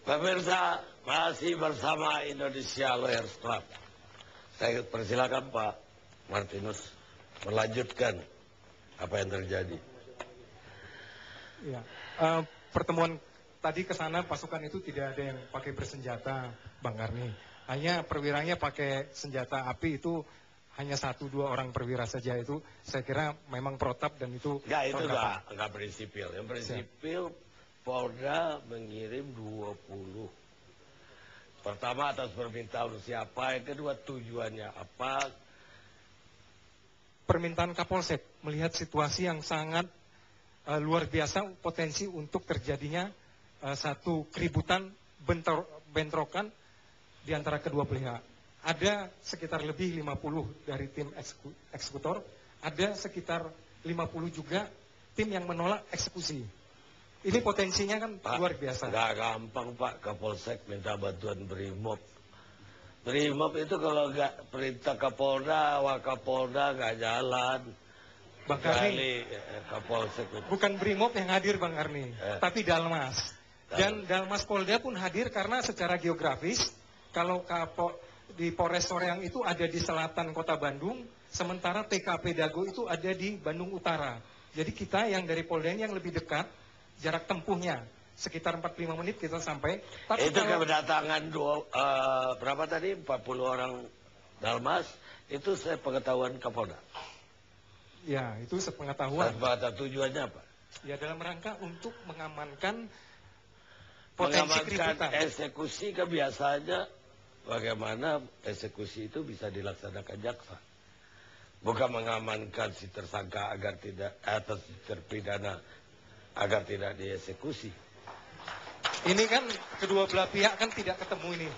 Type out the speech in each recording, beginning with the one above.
Pemirsa, masih bersama Indonesia Lawyers Club. Saya persilakan Pak Martinus melanjutkan apa yang terjadi. Ya, pertemuan tadi ke sana pasukan itu tidak ada yang pakai bersenjata, Bang Karni. Hanya perwiranya pakai senjata api itu hanya 1-2 orang perwira saja. Itu saya kira memang protap dan itu. Ya itu enggak prinsipil. Yang prinsipil Polda mengirim 20. Pertama atas permintaan siapa, yang kedua tujuannya apa. Permintaan Kapolsek melihat situasi yang sangat luar biasa, potensi untuk terjadinya satu keributan bentrokan di antara kedua pihak. Ada sekitar lebih 50 dari tim eksekutor, ada sekitar 50 juga tim yang menolak eksekusi. Ini potensinya kan Pak, luar biasa. Nggak gampang Pak, Kapolsek minta bantuan Brimob. Brimob itu kalau nggak perintah Kapolda, Wakapolda nggak jalan. Bang Karni, Kapolsek itu. Bukan Brimob yang hadir Bang Karni, tapi Dalmas. Dan Dalmas Polda pun hadir karena secara geografis, kalau di Polres Soreang itu ada di selatan kota Bandung, sementara TKP Dago itu ada di Bandung Utara. Jadi kita yang dari Polda yang lebih dekat, jarak tempuhnya sekitar 45 menit kita sampai. Tapi itu kedatangan berapa tadi? 40 orang Dalmas, itu saya pengetahuan Kapolda. Ya, itu sepengetahuan. Tujuannya apa? Ya, dalam rangka untuk mengamankan potensi keributan. Eksekusi kan biasanya bagaimana eksekusi itu bisa dilaksanakan jaksa. Bukan mengamankan si tersangka agar tidak, atau si terpidana agar tidak dieksekusi. Ini kan kedua belah pihak kan tidak ketemu ini,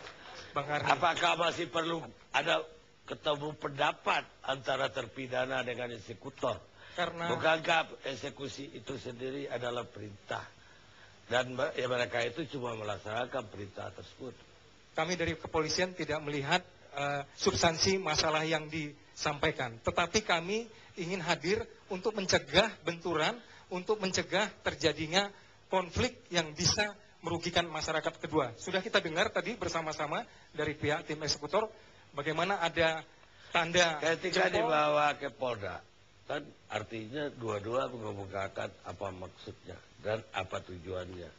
Bang Karni. Apakah masih perlu ada ketemu pendapat antara terpidana dengan eksekutor? Karena bukankah eksekusi itu sendiri adalah perintah dan ya mereka itu cuma melaksanakan perintah tersebut. Kami dari kepolisian tidak melihat substansi masalah yang disampaikan, tetapi kami ingin hadir untuk mencegah benturan, untuk mencegah terjadinya konflik yang bisa merugikan masyarakat kedua. Sudah kita dengar tadi bersama-sama dari pihak tim eksekutor bagaimana ada tanda ketika dibawa ke Polda, kan artinya dua-dua mengemukakan apa maksudnya dan apa tujuannya.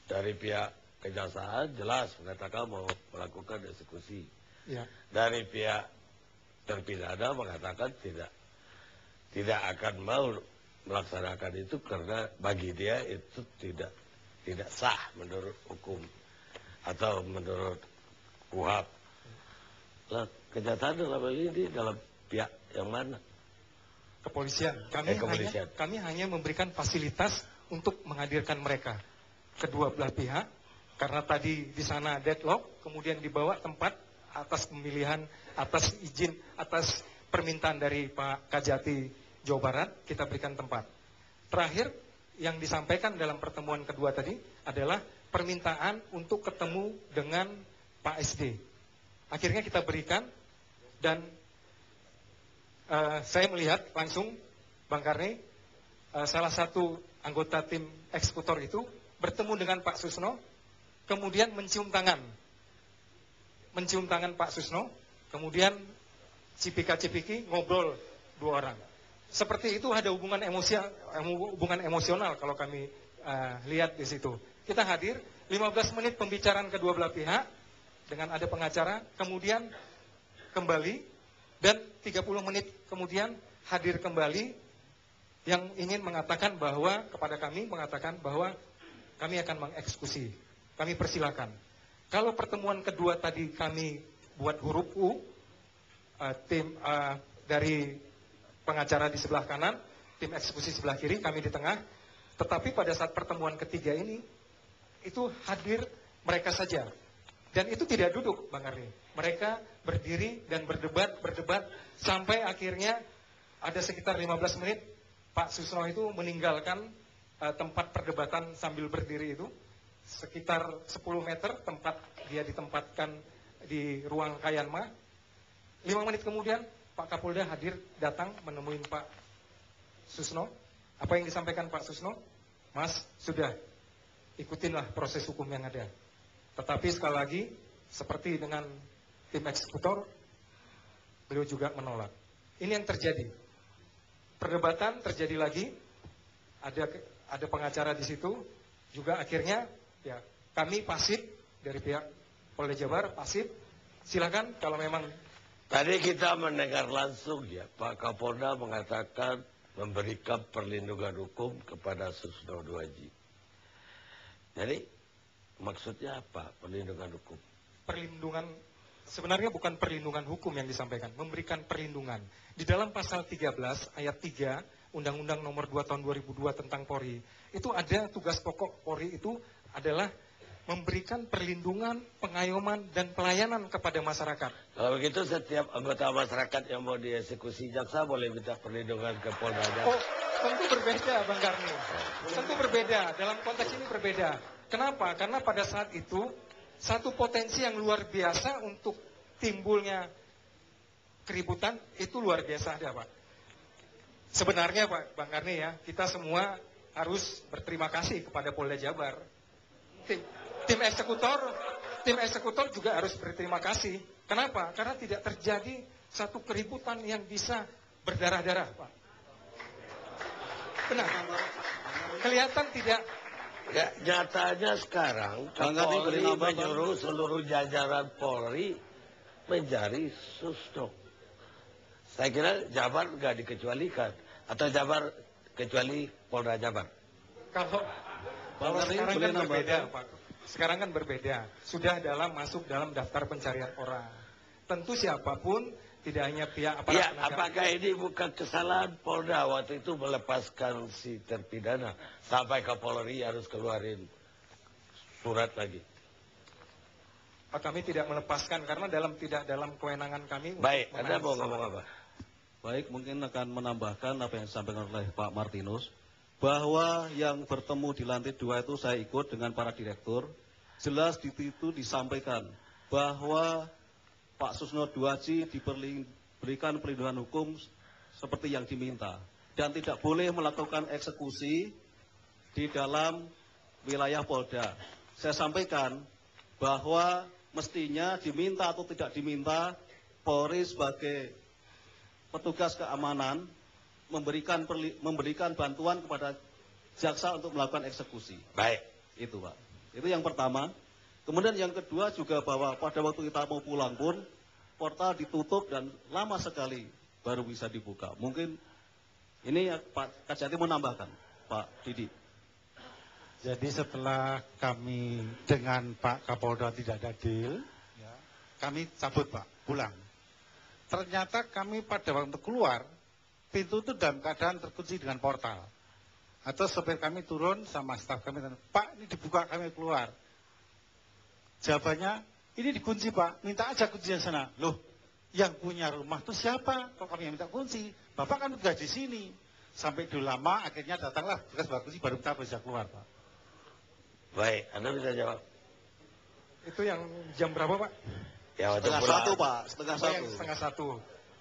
Dari pihak kejaksaan jelas mengatakan mau melakukan eksekusi. Ya. Dari pihak terpidana mengatakan tidak akan mau melaksanakan itu karena bagi dia itu tidak sah menurut hukum atau menurut KUHP. Lah, kejaksaan dalam ini dalam pihak yang mana? Kepolisian. Kami hanya memberikan fasilitas untuk menghadirkan mereka kedua belah pihak karena tadi di sana deadlock, kemudian dibawa tempat atas pemilihan, atas izin, atas permintaan dari Pak Kajati Jawa Barat, kita berikan tempat. Terakhir, yang disampaikan dalam pertemuan kedua tadi adalah permintaan untuk ketemu dengan Pak SD. Akhirnya kita berikan dan saya melihat langsung, Bang Karni, salah satu anggota tim eksekutor itu bertemu dengan Pak Susno, kemudian mencium tangan Pak Susno, kemudian cipika-cipiki ngobrol 2 orang. Seperti itu ada hubungan emosional kalau kami lihat di situ. Kita hadir 15 menit pembicaraan kedua belah pihak dengan ada pengacara, kemudian kembali dan 30 menit kemudian hadir kembali yang ingin mengatakan bahwa kepada kami mengatakan bahwa kami akan mengeksekusi. Kami persilakan. Kalau pertemuan kedua tadi kami buat huruf U, tim dari pengacara di sebelah kanan, tim eksekusi sebelah kiri, kami di tengah. Tetapi pada saat pertemuan ketiga ini, itu hadir mereka saja. Dan itu tidak duduk, Bang Karni. Mereka berdiri dan berdebat, sampai akhirnya ada sekitar 15 menit, Pak Susno itu meninggalkan tempat perdebatan sambil berdiri itu. Sekitar 10 meter tempat dia ditempatkan di ruang Kayanma. 5 menit kemudian, Pak Kapolda hadir datang menemui Pak Susno. Apa yang disampaikan Pak Susno? Mas, sudah ikutinlah proses hukum yang ada. Tetapi sekali lagi, seperti dengan tim eksekutor, beliau juga menolak. Ini yang terjadi. Perdebatan terjadi lagi, ada pengacara di situ, juga akhirnya ya kami pasif dari pihak Polda Jabar, pasif. Silakan kalau memang. Tadi kita mendengar langsung ya, Pak Kapolda mengatakan memberikan perlindungan hukum kepada Susno 2Ji. Jadi maksudnya apa perlindungan hukum? Perlindungan, sebenarnya bukan perlindungan hukum yang disampaikan, memberikan perlindungan. Di dalam pasal 13 ayat 3 Undang-Undang Nomor 2 Tahun 2002 tentang Polri, itu ada tugas pokok Polri itu adalah memberikan perlindungan, pengayoman, dan pelayanan kepada masyarakat. Kalau begitu setiap anggota masyarakat yang mau dieksekusi jaksa boleh minta perlindungan ke Polda Jabar. Oh, tentu berbeda Bang Karni. Tentu berbeda, dalam konteks ini berbeda. Kenapa? Karena pada saat itu, satu potensi yang luar biasa untuk timbulnya keributan, itu luar biasa ada Pak. Sebenarnya Pak Bang Karni ya, kita semua harus berterima kasih kepada Polda Jabar. Tim eksekutor juga harus berterima kasih. Kenapa? Karena tidak terjadi satu keributan yang bisa berdarah-darah, Pak. Benar. Kelihatan tidak. Ya, nyatanya sekarang Kapolri menyuruh seluruh jajaran Polri mencari Susno. Saya kira Jabar nggak dikecualikan. Atau Jabar kecuali Polda Jabar. Kalau sekarang kan berbeda, Pak. Sekarang kan berbeda. Sudah masuk dalam daftar pencarian orang. Tentu siapapun, tidak hanya pihak aparat Ya, penegak apakah ini bukan kesalahan Polda waktu itu melepaskan si terpidana sampai Kapolri harus keluarin surat lagi? Pak, kami tidak melepaskan karena tidak dalam kewenangan kami. Baik, Anda mau ngomong apa? Baik, mungkin akan menambahkan apa yang disampaikan oleh Pak Martinus. Bahwa yang bertemu di lantai 2 itu saya ikut dengan para direktur. Jelas di situ disampaikan bahwa Pak Susno 2Ji diberikan perlindungan hukum seperti yang diminta. Dan tidak boleh melakukan eksekusi di dalam wilayah Polda. Saya sampaikan bahwa mestinya diminta atau tidak diminta, Polri sebagai petugas keamanan memberikan bantuan kepada jaksa untuk melakukan eksekusi. Baik. Itu Pak. Itu yang pertama. Kemudian yang kedua juga bahwa pada waktu kita mau pulang pun, portal ditutup dan lama sekali baru bisa dibuka. Mungkin ini ya, Pak Kajati menambahkan, Pak Didi. Jadi setelah kami dengan Pak Kapolda tidak ada deal, ya, kami cabut Pak, pulang. Ternyata kami pada waktu keluar, pintu itu dalam keadaan terkunci dengan portal. Atau sopir kami turun sama staf kami, Pak ini dibuka kami keluar. Jawabannya, ini dikunci Pak, minta aja kuncinya sana. Loh, yang punya rumah itu siapa? Kok kami yang minta kunci? Bapak kan udah di sini. Sampai dulu lama, akhirnya datanglah tugas bawa kunci, baru kita bisa keluar Pak. Baik, Anda bisa jawab. Itu yang jam berapa Pak? Ya, waktu Setengah pulang. satu Pak, setengah Oh, satu. yang setengah satu.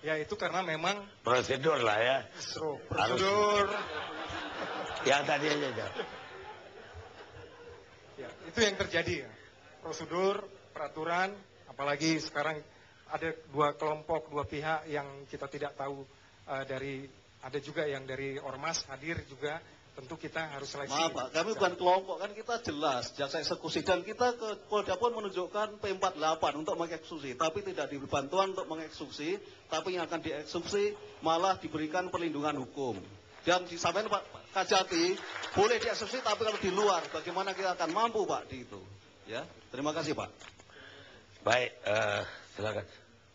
Ya itu karena memang Prosedur lah ya. prosedur. Yang tadi aja jawab. Ya, itu yang terjadi ya. Prosedur, peraturan, apalagi sekarang ada dua kelompok, dua pihak yang kita tidak tahu ada juga yang dari Ormas hadir juga. Tentu kita harus seleksi. Maaf Pak, kami bukan kelompok, kan kita jelas jaksa eksekusi. Dan kita ke Polda pun menunjukkan P48 untuk mengeksekusi. Tapi tidak diberi bantuan untuk mengeksekusi, tapi yang akan dieksekusi malah diberikan perlindungan hukum. Dan disampaikan Pak Kajati, boleh dieksekusi tapi kalau di luar, bagaimana kita akan mampu Pak di itu. Ya, terima kasih Pak. Baik, silakan.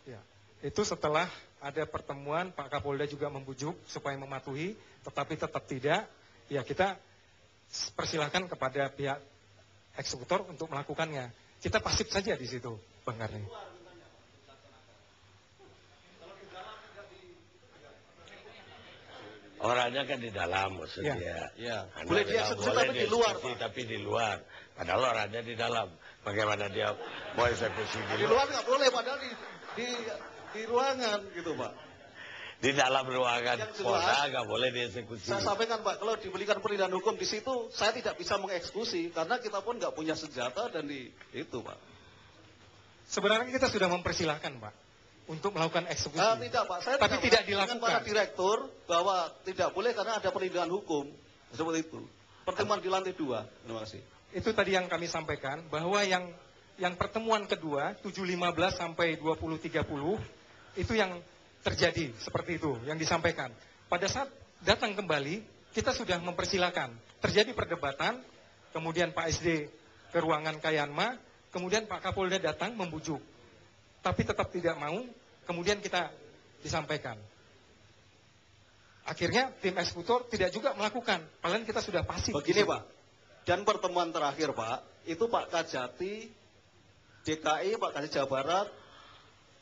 Ya, itu setelah ada pertemuan, Pak Kapolda juga membujuk supaya mematuhi, tetapi tetap tidak. Ya kita persilahkan kepada pihak eksekutor untuk melakukannya. Kita pasif saja di situ, Bang Karni. Orangnya kan di dalam maksudnya. Ya. Anda Boleh bilang dieksekusi boleh tapi di luar, dieksekusi, Pak. tapi di luar. Padahal orangnya di dalam. Bagaimana dia mau eksekusi Di luar nggak boleh, padahal di ruangan gitu Pak. di dalam ruangan Yang jelas, Polda nggak boleh dieksekusi. Saya sampaikan Pak, kalau diberikan perlindungan hukum di situ, saya tidak bisa mengeksekusi karena kita pun nggak punya senjata dan itu Pak. Sebenarnya kita sudah mempersilahkan Pak untuk melakukan eksekusi. Tidak Pak, saya Tapi tidak dengan dilakukan. para direktur bahwa tidak boleh karena ada perlindungan hukum seperti itu. Pertemuan di lantai 2. Terima kasih. Itu tadi yang kami sampaikan bahwa yang pertemuan kedua 7.15 sampai 20.30 itu yang terjadi seperti itu yang disampaikan. Pada saat datang kembali kita sudah mempersilahkan. Terjadi perdebatan, kemudian Pak SD ke ruangan Kayanma, kemudian Pak Kapolda datang membujuk. Tapi tetap tidak mau, kemudian kita disampaikan. Akhirnya tim eksekutor tidak juga melakukan, padahal kita sudah pasif. Begini Pak, dan pertemuan terakhir Pak, itu Pak Kajati DKI, Pak Kajati Jawa Barat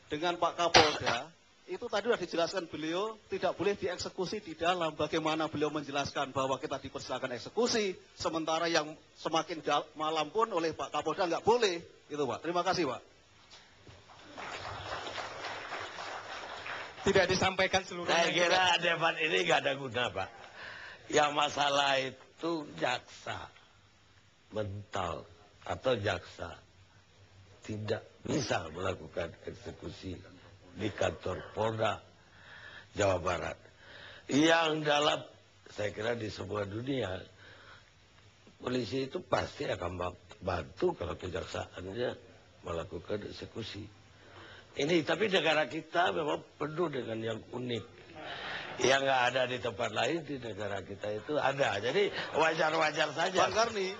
dengan Pak Kapolda, itu tadi sudah dijelaskan beliau tidak boleh dieksekusi di dalam. Bagaimana beliau menjelaskan bahwa kita dipersilakan eksekusi, sementara yang semakin malam pun oleh Pak Kapolda nggak boleh, itu Pak. Terima kasih Pak. Tidak disampaikan seluruhnya. Saya kira debat ini nggak ada guna Pak. Yang masalah itu jaksa mental atau jaksa tidak bisa melakukan eksekusi di kantor Polda Jawa Barat. Yang dalam, saya kira di semua dunia, polisi itu pasti akan bantu kalau kejaksaannya melakukan eksekusi. Ini, tapi negara kita memang penuh dengan yang unik. Yang nggak ada di tempat lain, di negara kita itu ada. Jadi wajar-wajar saja. Bang Karni,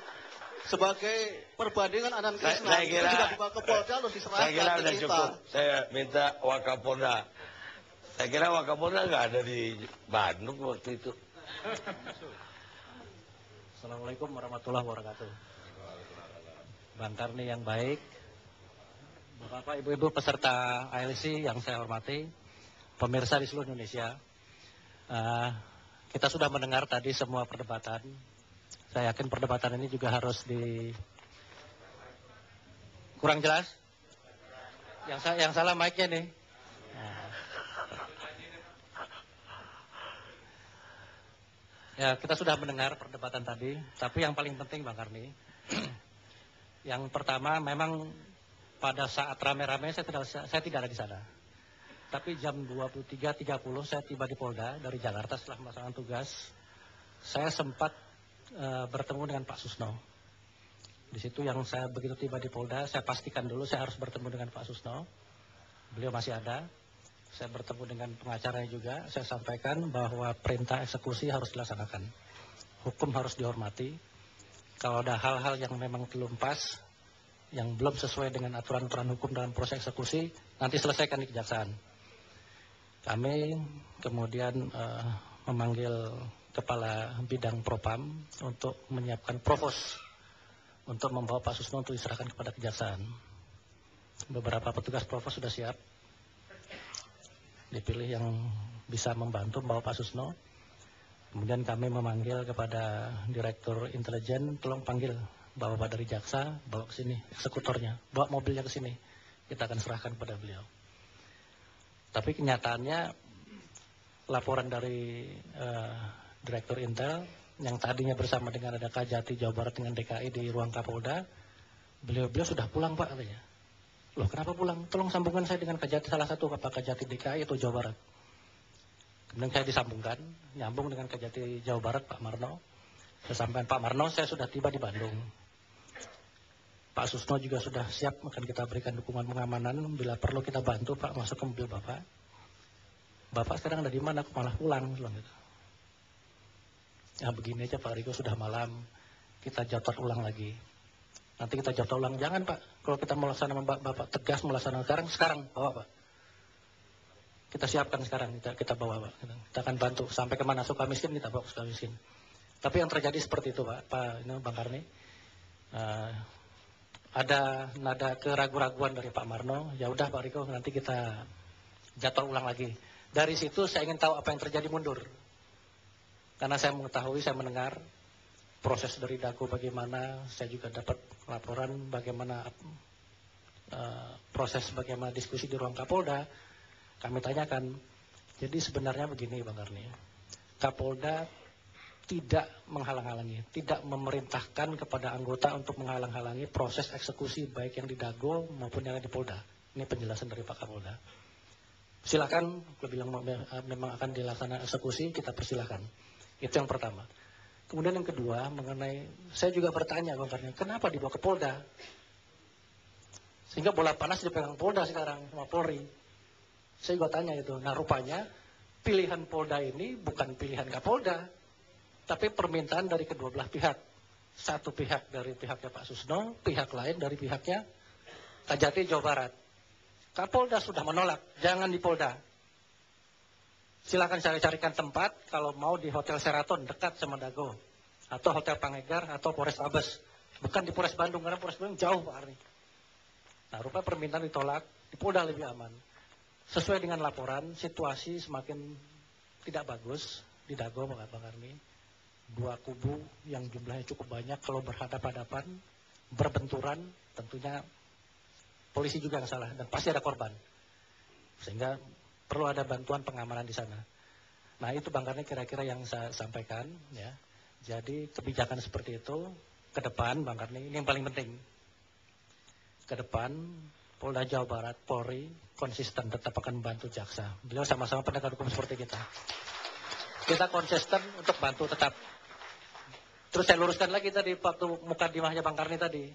sebagai perbandingan Anand Krishna, saya kira, itu juga dibawa ke Polda harus diserahkan saya kira ke sudah kita. cukup. Saya minta Wakapolda. Saya kira Wakapolda nggak ada di Bandung waktu itu. Assalamualaikum warahmatullahi wabarakatuh. Bang Karni yang baik, Bapak, Ibu-Ibu peserta ALC yang saya hormati, pemirsa di seluruh Indonesia. Kita sudah mendengar tadi semua perdebatan. Saya yakin perdebatan ini juga harus kurang jelas. Yang salah mic-nya nih. Ya, kita sudah mendengar perdebatan tadi, tapi yang paling penting Bang Karni, yang pertama memang pada saat rame-rame saya tidak ada di sana. Tapi jam 23.30 saya tiba di Polda dari Jakarta setelah melaksanakan tugas. Saya sempat bertemu dengan Pak Susno. Di situ yang saya begitu tiba di Polda, saya pastikan dulu saya harus bertemu dengan Pak Susno. Beliau masih ada. Saya bertemu dengan pengacaranya juga. Saya sampaikan bahwa perintah eksekusi harus dilaksanakan. Hukum harus dihormati. Kalau ada hal-hal yang memang belum pas, yang belum sesuai dengan aturan-aturan hukum dalam proses eksekusi, nanti selesaikan di kejaksaan. Kami kemudian memanggil Kepala Bidang Propam untuk menyiapkan provos untuk membawa Pak Susno untuk diserahkan kepada kejaksaan. Beberapa petugas provos sudah siap, dipilih yang bisa membantu membawa Pak Susno. Kemudian kami memanggil kepada Direktur Intelijen, tolong panggil bawa dari jaksa, bawa ke sini eksekutornya, bawa mobilnya ke sini, kita akan serahkan kepada beliau. Tapi kenyataannya laporan dari Direktur Intel yang tadinya bersama dengan ada Kajati Jawa Barat dengan DKI di ruang Kapolda, beliau sudah pulang Pak katanya. Loh kenapa pulang? Tolong sambungkan saya dengan Kajati salah satu Pak Kajati DKI atau Jawa Barat. Kemudian saya disambungkan, nyambung dengan Kajati Jawa Barat Pak Marno. Saya sampaikan Pak Marno, saya sudah tiba di Bandung. Pak Susno juga sudah siap, akan kita berikan dukungan pengamanan. Bila perlu kita bantu Pak masuk ke mobil Bapak. Bapak sekarang ada di mana? Aku malah pulang. Gitu. Ya begini aja Pak Riko, sudah malam. Kita jadwal ulang lagi. Nanti kita jadwal ulang. Jangan Pak, kalau kita melaksanakan Bapak tegas melaksanakan sekarang bawa Pak. Kita siapkan sekarang, kita bawa Pak. Kita akan bantu. Sampai kemana Sukamiskin kita bawa ke Sukamiskin. Tapi yang terjadi seperti itu Pak ini Bang Karni. Ada nada keraguan-raguan dari Pak Marno. Ya udah Pak Riko, nanti kita jadwal ulang lagi. Dari situ saya ingin tahu apa yang terjadi mundur. Karena saya mengetahui, saya mendengar proses dari Dago bagaimana, saya juga dapat laporan bagaimana proses bagaimana diskusi di ruang Kapolda. Kami tanyakan, Jadi sebenarnya begini Bang Karni, Kapolda tidak menghalang-halangi, tidak memerintahkan kepada anggota untuk menghalang-halangi proses eksekusi baik yang di Dago maupun yang di Polda. Ini penjelasan dari Pak Kapolda. Silakan, kalau bilang memang akan dilaksanakan eksekusi, kita persilakan. Itu yang pertama. Kemudian yang kedua mengenai, saya juga bertanya Bang Karni, kenapa dibawa ke Polda? Sehingga bola panas dipegang Polda sekarang sama Polri. Saya juga tanya itu. Nah rupanya pilihan Polda ini bukan pilihan Kapolda, tapi permintaan dari kedua belah pihak. Satu pihak dari pihaknya Pak Susno, pihak lain dari pihaknya Kajati Jawa Barat. Kapolda sudah menolak, jangan di Polda. Silakan cari-carikan tempat, kalau mau di Hotel Sheraton dekat sama Dago, atau Hotel Pangegar, atau Polres Tabes. Bukan di Polres Bandung, karena Polres Bandung jauh Pak Arni. Nah rupanya permintaan ditolak, di Polda lebih aman. Sesuai dengan laporan, situasi semakin tidak bagus di Dago, Bang Karni. Dua kubu yang jumlahnya cukup banyak, kalau berhadapan-hadapan, berbenturan, tentunya polisi juga yang salah, dan pasti ada korban. Sehingga perlu ada bantuan pengamanan di sana. Nah itu Bang Karni kira-kira yang saya sampaikan. Ya. Jadi kebijakan seperti itu, ke depan Bang Karni, ini yang paling penting. Ke depan, Polda Jawa Barat, Polri, konsisten tetap akan membantu jaksa. Beliau sama-sama penegak hukum seperti kita. Kita konsisten untuk bantu tetap. Terus saya luruskan lagi tadi waktu mukadimahnya Bang Karni tadi.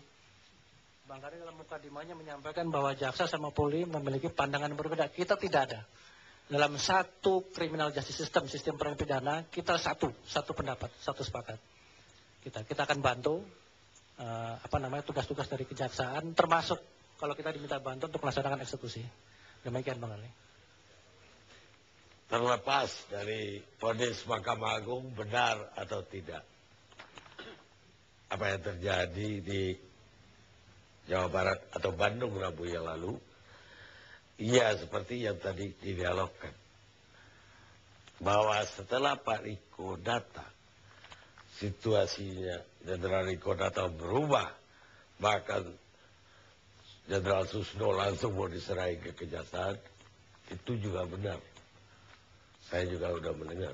Bang Karni dalam mukadimahnya menyampaikan bahwa jaksa sama Polri memiliki pandangan berbeda. Kita tidak ada. Dalam satu criminal justice system, sistem peradilan pidana, kita satu pendapat, satu sepakat. Kita akan bantu tugas-tugas dari kejaksaan, termasuk kalau kita diminta bantu untuk melaksanakan eksekusi. Demikian Bang Karni. Terlepas dari vonis Mahkamah Agung benar atau tidak, apa yang terjadi di Jawa Barat atau Bandung Rabu yang lalu, iya seperti yang tadi didialogkan, bahwa setelah Pak Riko datang, situasinya Jenderal Riko datang berubah, bahkan Jenderal Susno langsung mau diserahin ke kejaksaan, itu juga benar. Saya juga sudah mendengar.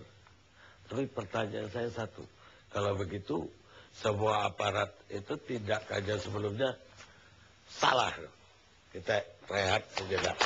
Tapi pertanyaan saya satu, kalau begitu semua aparat itu tindakannya sebelumnya salah. Kita rehat sejenak.